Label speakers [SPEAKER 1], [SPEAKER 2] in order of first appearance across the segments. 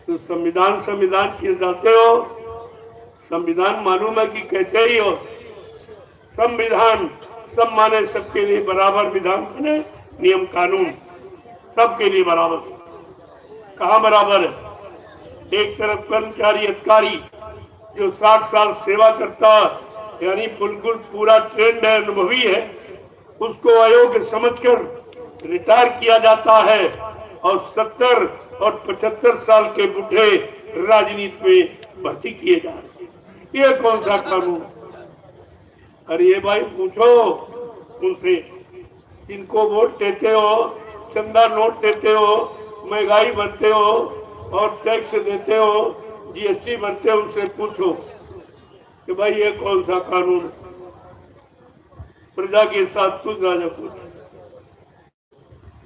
[SPEAKER 1] तो संविधान संविधान किए जाते हो, संविधान मालूम है कि कहते ही हो संविधान सब माने सबके लिए बराबर, विधान बने नियम कानून सबके लिए बराबर। कहाँ बराबर है? एक तरफ कर्मचारी अधिकारी जो 60 साल सेवा करता यानी बिल्कुल पूरा ट्रेंड है, अनुभवी है, उसको अयोग्य समझकर रिटायर किया जाता है और 70 और 75 साल के बूढ़े राजनीति में भर्ती किए जा रहे हैं। ये कौन सा कानून? अरे ये भाई पूछो उनसे, इनको वोट देते हो, चंदा नोट देते हो, महंगाई भरते हो और टैक्स देते हो, जीएसटी भरते हो, उनसे पूछो कि भाई ये कौन सा कानून है? प्रजा के साथ खुद राजा पूछ।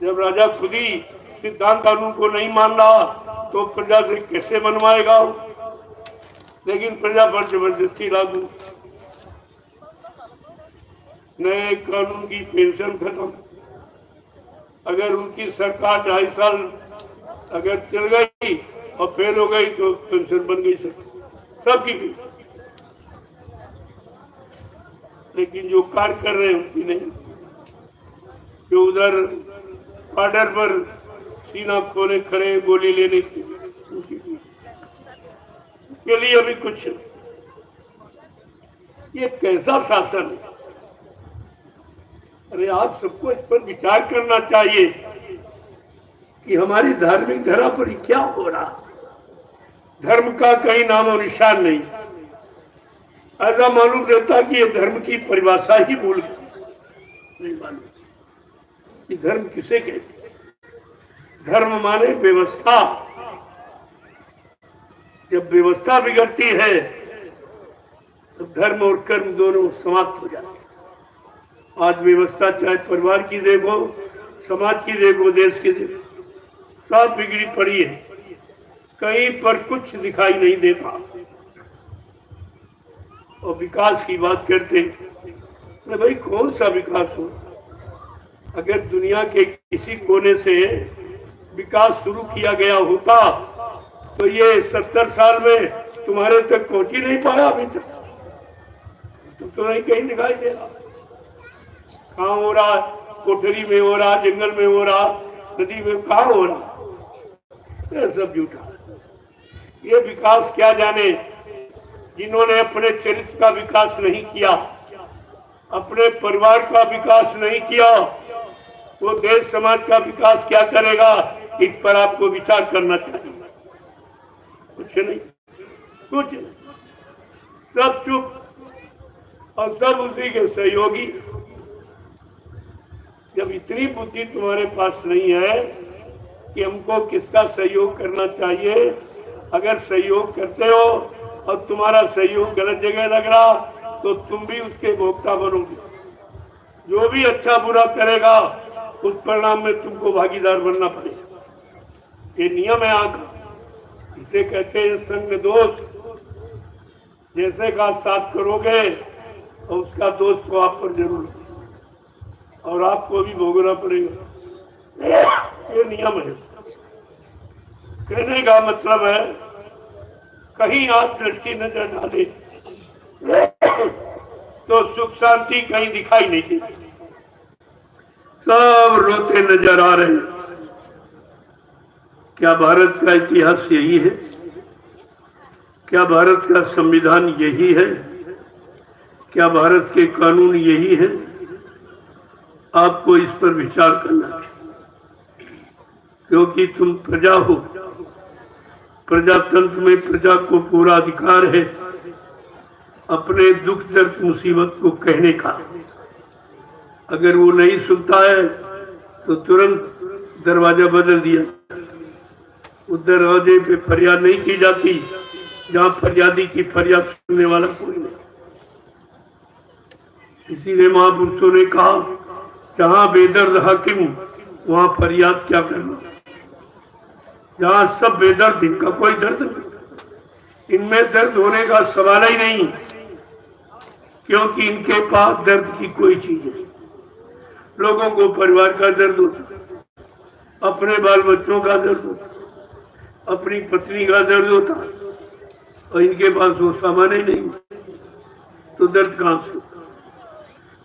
[SPEAKER 1] जब राजा खुद ही सिद्धांत कानून को नहीं मान रहा तो प्रजा से कैसे बनवाएगा? लेकिन प्रजा पर जबरदस्ती लागू। नए कानून की पेंशन खत्म। अगर उनकी सरकार 2.5 साल अगर चल गई और फेल हो गई तो पेंशन बन गई सबकी भी, लेकिन जो कार्य कर रहे हैं उनकी नहीं। जो उधर बॉर्डर पर सीना खोले खड़े गोली लेने के लिए अभी कुछ। ये कैसा शासन है? अरे आज सबको इस पर विचार करना चाहिए कि हमारी धार्मिक धरा पर क्या हो रहा। धर्म का कहीं नाम और निशान नहीं। ऐसा मालूम रहता कि ये धर्म की परिभाषा ही भूल गए, नहीं मालूम कि धर्म किसे कहते। धर्म माने व्यवस्था। जब व्यवस्था बिगड़ती है तो धर्म और कर्म दोनों समाप्त हो जाते हैं। आज व्यवस्था चाहे परिवार की देखो, समाज की देखो, देश की देखो, सब बिगड़ी पड़ी है। कहीं पर कुछ दिखाई नहीं देता। और विकास की बात करते हैं, भाई कौन सा विकास हो? अगर दुनिया के किसी कोने से विकास शुरू किया गया होता तो ये 70 साल में तुम्हारे तक पहुंच ही नहीं पाया अभी तक। तो नहीं कहीं दिखाई दे रहा। कहाँ हो रहा? कोठरी में हो रहा, जंगल में हो रहा, नदी में कहाँ हो रहा? ये सब झूठा। ये विकास क्या जाने। जिन्होंने अपने चरित्र का विकास नहीं किया, अपने परिवार का विकास नहीं किया, वो देश समाज का विकास क्या करेगा? इस पर आपको विचार करना चाहिए। कुछ नहीं, कुछ नहीं, सब चुप और सब उसी के सहयोगी। जब इतनी बुद्धि तुम्हारे पास नहीं है कि हमको किसका सहयोग करना चाहिए, अगर सहयोग करते हो और तुम्हारा सहयोग गलत जगह लग रहा तो तुम भी उसके भोक्ता बनोगे। जो भी अच्छा बुरा करेगा उस परिणाम में तुमको भागीदार बनना पड़ेगा। ये नियम है आका। इसे कहते हैं संग दोष। जैसे का साथ करोगे और उसका दोष तो आप पर जरूर और आपको भी भोगना पड़ेगा। ये नियम है। कहने का मतलब है कहीं आप दृष्टि नजर डाले तो सुख शांति कहीं दिखाई नहीं देती। सब रोते नजर आ रहे हैं। क्या भारत का इतिहास यही है? क्या भारत का संविधान यही है? क्या भारत के कानून यही है? आपको इस पर विचार करना चाहिए, क्योंकि तुम प्रजा हो। प्रजातंत्र में प्रजा को पूरा अधिकार है अपने दुख दर्द मुसीबत को कहने का। अगर वो नहीं सुनता है तो तुरंत दरवाजा बदल दिया। उस दरवाजे पे फरियाद नहीं की जाती जहां फरियादी की फरियाद सुनने वाला कोई नहीं। इसीलिए महापुरुषों ने कहा, जहां बेदर्द हाकिम वहां फरियाद क्या करना। जहां सब बेदर्द, इनका कोई दर्द नहीं, इनमें दर्द होने का सवाल ही नहीं, क्योंकि इनके पास दर्द की कोई चीज नहीं। लोगों को परिवार का दर्द होता, अपने बाल बच्चों का दर्द होता, अपनी पत्नी का दर्द होता और इनके पास वो सामान ही नहीं, तो दर्द कहां से?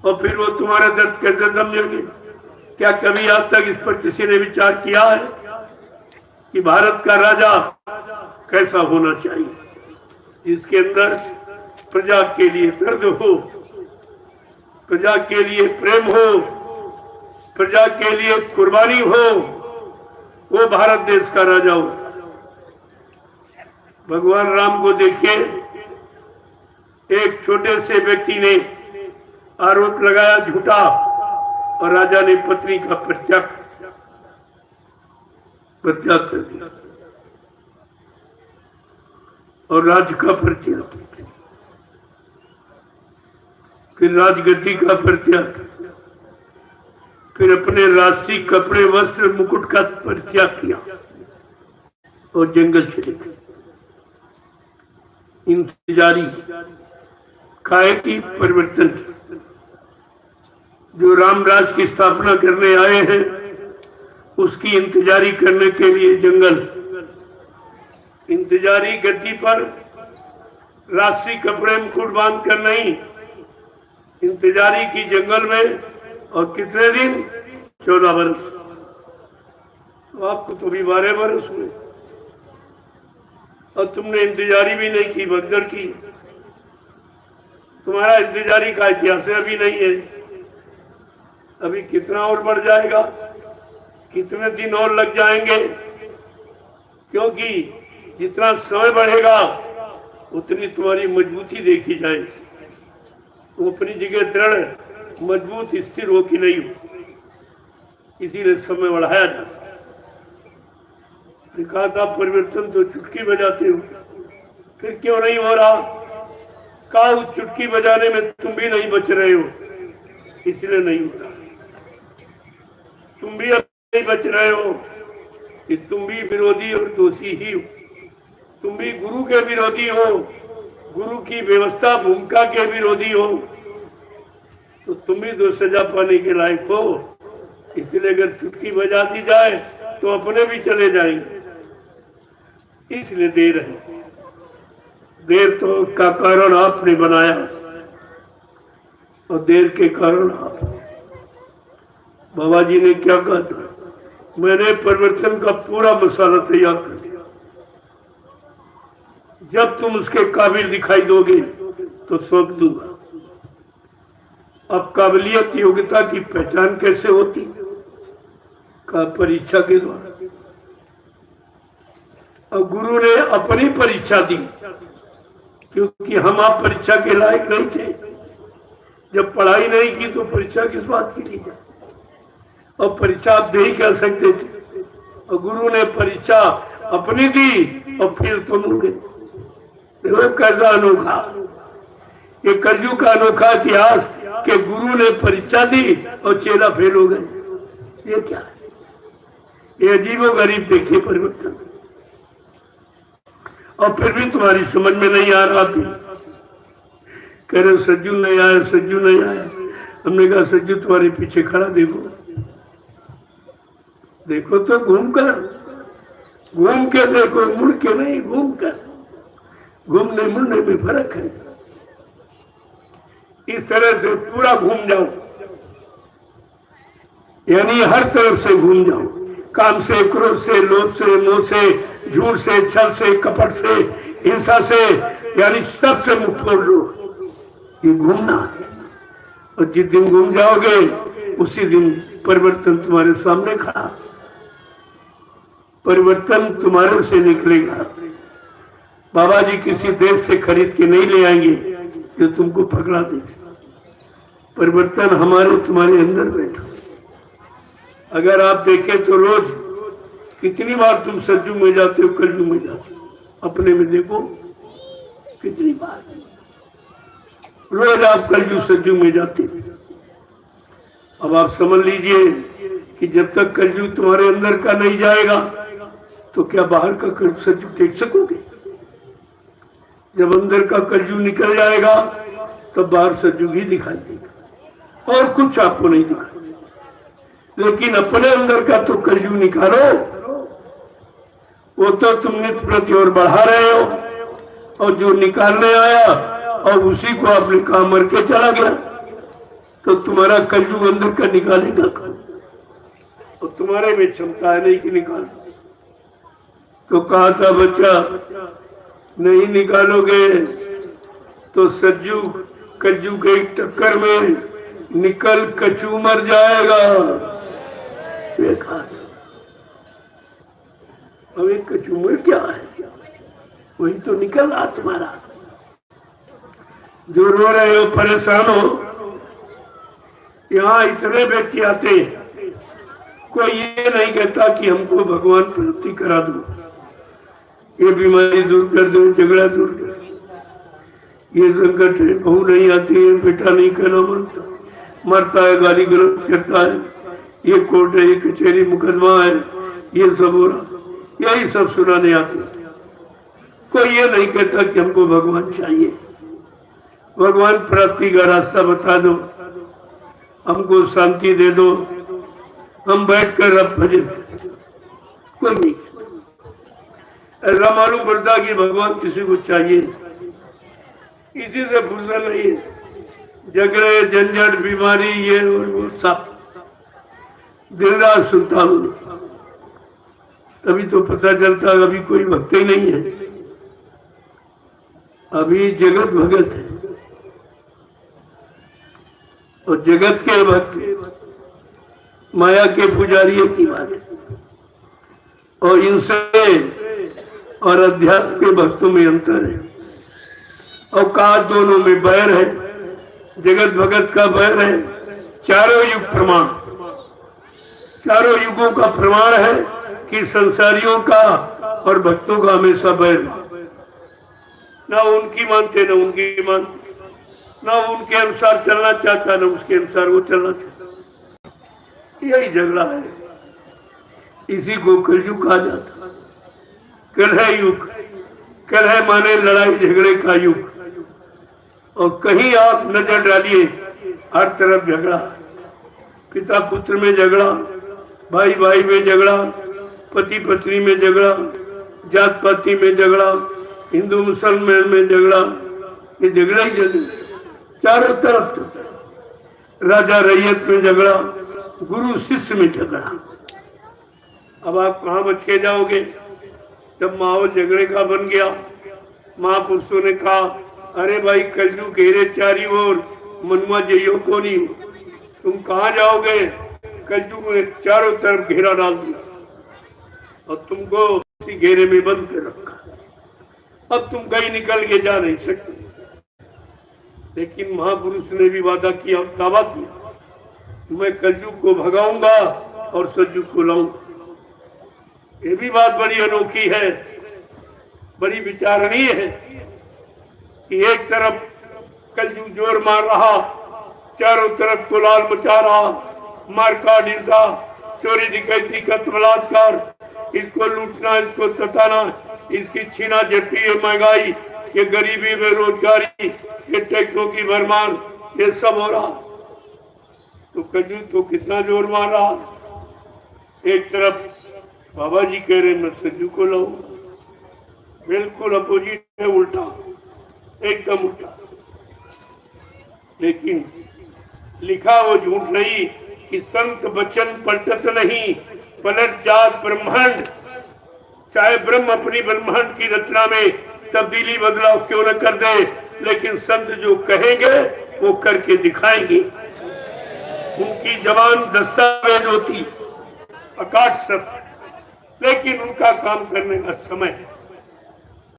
[SPEAKER 1] और फिर वो तुम्हारा दर्द कैसे समझेंगे? क्या कभी आज तक इस पर किसी ने विचार किया है कि भारत का राजा कैसा होना चाहिए, जिसके अंदर प्रजा के लिए दर्द हो, प्रजा के लिए प्रेम हो, प्रजा के लिए कुर्बानी हो, वो भारत देश का राजा होता। भगवान राम को देखिए, एक छोटे से व्यक्ति ने आरोप लगाया झूठा और राजा ने पत्नी का परित्याग कर दिया और राज्य का परित्याग किया, फिर राजगद्दी का परित्याग किया, फिर अपने राष्ट्रीय कपड़े वस्त्र मुकुट का परित्याग किया और जंगल चले गए। इंतजारी काहे की परिवर्तन की, जो रामराज की स्थापना करने आए हैं उसकी इंतजारी करने के लिए जंगल, इंतजारी गद्दी पर राष्ट्रीय कपड़े मुकुट बांध कर नहीं, इंतजारी की जंगल में। और कितने दिन? 14 वर्ष। तो आपको तो भी 12 वर्ष हुए और तुमने इंतजारी भी नहीं की, भगदड़ की। तुम्हारा इंतजारी का इतिहास अभी नहीं है, अभी कितना और बढ़ जाएगा, कितने दिन और लग जाएंगे, क्योंकि जितना समय बढ़ेगा उतनी तुम्हारी मजबूती देखी जाएगी। वो अपनी जगह दृढ़ मजबूत स्थिर हो कि नहीं हो, इसीलिए समय बढ़ाया जाता है। कहा था परिवर्तन तो चुटकी बजाते हो, फिर क्यों नहीं हो रहा? कहा उस चुटकी बजाने में तुम भी नहीं बच रहे हो, इसलिए नहीं हो रहा। तुम भी अब नहीं बच रहे हो कि तुम भी विरोधी और दोषी ही हो, तुम भी गुरु के विरोधी हो, गुरु की व्यवस्था भूमिका के विरोधी हो, तो तुम भी दो सजा पाने के लायक हो। इसलिए अगर चुटकी बजा दी जाए तो अपने भी चले जाएंगे, इसलिए देर है। देर तो का कारण आपने बनाया और देर के कारण आप। बाबा जी ने क्या कहा था? मैंने परिवर्तन का पूरा मसाला तैयार कर दिया, जब तुम उसके काबिल दिखाई दोगे तो सौंप दूंगा। अब काबिलियत योग्यता की पहचान कैसे होती? का परीक्षा के द्वारा। अब गुरु ने अपनी परीक्षा दी, क्योंकि हम आप परीक्षा के लायक नहीं थे। जब पढ़ाई नहीं की तो परीक्षा किस बात की ली जाए? और परीक्षा आप दे ही कर सकते थे, और गुरु ने परीक्षा अपनी दी और फिर तुम हो गए। देखो कैसा अनोखा, ये कलयुग का अनोखा इतिहास कि गुरु ने परीक्षा दी और चेला फेल हो गए। ये क्या है? ये अजीबो गरीब देखिए परिवर्तन। और फिर भी तुम्हारी समझ में नहीं आ रहा भी। कह रहे सज्जू नहीं आया, सज्जू नहीं आया। हमने कहा सज्जू तुम्हारे पीछे खड़ा, देखो देखो तो घूम के देखो, मुड़ के नहीं, घूम कर। घूमने मुड़ने में फर्क है। इस तरह से पूरा घूम जाओ, यानी हर तरफ से घूम जाओ, काम से, क्रोध से, लोभ से, मोह से, झूठ से, छल से, कपट से, हिंसा से, यानी सब से मुक्त कर लो। ये घूमना है। और जिस दिन घूम जाओगे उसी दिन परिवर्तन तुम्हारे सामने खड़ा। परिवर्तन तुम्हारे से निकलेगा। बाबा जी किसी देश से खरीद के नहीं ले आएंगे जो तुमको पकड़ा देंगे। परिवर्तन हमारे तुम्हारे अंदर बैठा। अगर आप देखें तो रोज कितनी बार तुम सज्जू में जाते हो, कलयुग में जाते हो, अपने में देखो कितनी बार रोज आप कलयुग सज्जू में जाते हो। अब आप समझ लीजिए कि जब तक कलयुग तुम्हारे अंदर का नहीं जाएगा तो क्या बाहर का कलयुग सज्जू देख सकोगे? जब अंदर का कलयुग निकल जाएगा तब बाहर सज्जू ही दिखाई देगा और कुछ आपको नहीं दिखाई। लेकिन अपने अंदर का तो कलयुग निकालो, वो तो तुम नित्य प्रति और बढ़ा रहे हो, और जो निकालने आया और उसी को आपने कहा मर के चला गया, तो तुम्हारा कलयुग अंदर का निकालेगा कौन? और तुम्हारे में क्षमता है नहीं कि निकाल। तो कहा था बच्चा नहीं निकालोगे तो सज्जू कज्जू के एक टक्कर में निकल कचू मर जाएगा। देखा था। अब एक कचूमर क्या है? वही तो निकल रहा तुम्हारा। जो रो रहे हो, परेशान हो, यहाँ इतने व्यक्ति आते हैं, कोई ये नहीं कहता कि हमको भगवान प्राप्ति करा दो, ये बीमारी दूर कर दो, झगड़ा दूर कर दो, ये संकट है, बहू नहीं आती है, बेटा नहीं कहना मरता है, गाली गलौज करता है, ये कोर्ट है, ये कचहरी मुकदमा है, ये सब हो रहा, यही सब सुनाने आते। कोई ये नहीं कहता कि हमको भगवान चाहिए, भगवान प्राप्ति का रास्ता बता दो, हमको शांति दे दो, हम बैठकर रब भजन करें। कोई नहीं कहता। ऐसा मालूम पड़ता कि भगवान किसी को चाहिए, इसी से फुर्सत नहीं है, झगड़े झंझट बीमारी ये और वो सब दिन रात सुनता हूँ, तभी तो पता चलता अभी कोई भक्त ही नहीं है, अभी जगत भगत है, और जगत के भक्त माया के पुजारियों की बात है, और इनसे और अध्यात्म के भक्तों में अंतर है। और कहा दोनों में बैर है, जगत भगत का बैर है। चारों युग प्रमाण, चारों युगों का प्रमाण है कि संसारियों का और भक्तों का हमेशा बैर, ना उनकी मानते ना उनकी मानते, ना उनके अनुसार चलना चाहता ना उसके अनुसार वो चलना चाहता, यही झगड़ा है। इसी को कलयुग कहा जाता। कलह युग, कलह माने लड़ाई झगड़े का युग, और कहीं आप नजर डालिए हर तरफ झगड़ा, पिता पुत्र में झगड़ा, भाई भाई में झगड़ा, पति पत्नी में झगड़ा, जात पाति में झगड़ा, हिंदू मुसलमान में झगड़ा, ये झगड़ा ही झगड़ा चारों तरफ। राजा रैयत में झगड़ा, गुरु शिष्य में झगड़ा। अब आप कहाँ बच के जाओगे जब माहौल झगड़े का बन गया? महापुरुषों ने कहा अरे भाई कलयुग घेरे चारी ओर, मनुआ जइयो को नहीं हो, तुम कहाँ जाओगे? कलयुग ने चारों तरफ घेरा डाल दिया और तुमको उसी घेरे में बंद कर रखा। अब तुम कहीं निकल के जा नहीं सकते। लेकिन महापुरुष ने भी वादा किया, दावा किया, मैं कलयुग को भगाऊंगा और सतयुग को लाऊंगा। ये भी बात बड़ी अनोखी है, बड़ी विचारणीय है कि एक तरफ कलयुग जोर मार रहा, चारों तरफ कुलाल मचा रहा, मार काट, हिंसा, चोरी डकैती, कत्ल बलात्कार, इसको लूटना, इसको सताना, इसकी छीना झपटी, ये महंगाई, ये गरीबी, बेरोजगारी, ये टैक्सों की भरमार, ये सब हो रहा। तो कलयुग तो कितना जोर मार रहा। एक तरफ बाबा जी कह रहे मैं सज्जू को लाऊंगा, बिल्कुल अपोजिट है, उल्टा, एकदम उल्टा। लेकिन लिखा वो झूठ नहीं कि संत वचन पलटत नहीं, पलट जात ब्रह्मांड। चाहे ब्रह्म अपनी ब्रह्मांड की रचना में तब्दीली बदलाव क्यों न कर दे, लेकिन संत जो कहेंगे वो करके दिखाएंगे। उनकी जबान दस्तावेज होती, अकाट सत्य, लेकिन उनका काम करने का समय